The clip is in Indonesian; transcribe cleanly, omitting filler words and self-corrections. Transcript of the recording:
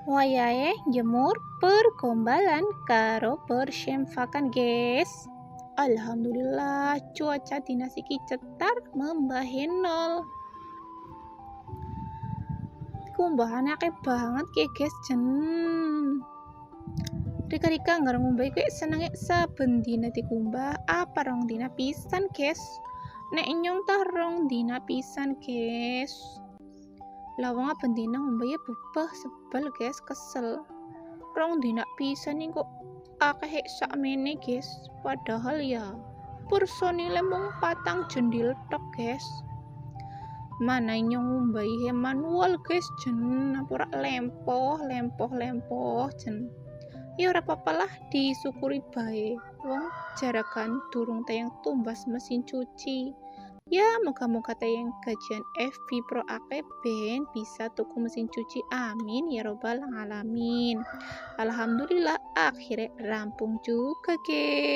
Wayahe jemur pergombalan karo persyemfakan guys. Alhamdulillah cuaca dina iki cetar membahenol. Kumbahan akeh banget ke guys jen. Rika ngarep ngumbah kowe senenge saben dina dikumbah apa rong dina pisan guys. Nek nyong tah rong dina pisan guys. Lawang apa dina ngumbah ya bubah sebel guys, kesel. Rong dina pisan nih kok akeh sakmene guys. Padahal ya personile mung 4 jendil tok guys. Mana nyong ngumbahi manual guys jen ora lempoh jen. Ya ora apa-apa lah disyukuri bae. Wong jarakan durung tayang tumbas mesin cuci. Ya moga-moga tayang gajian FB Pro akeh ben bisa tuku mesin cuci. Amin ya robbal alamin. Alhamdulillah akhirnya rampung juga guys.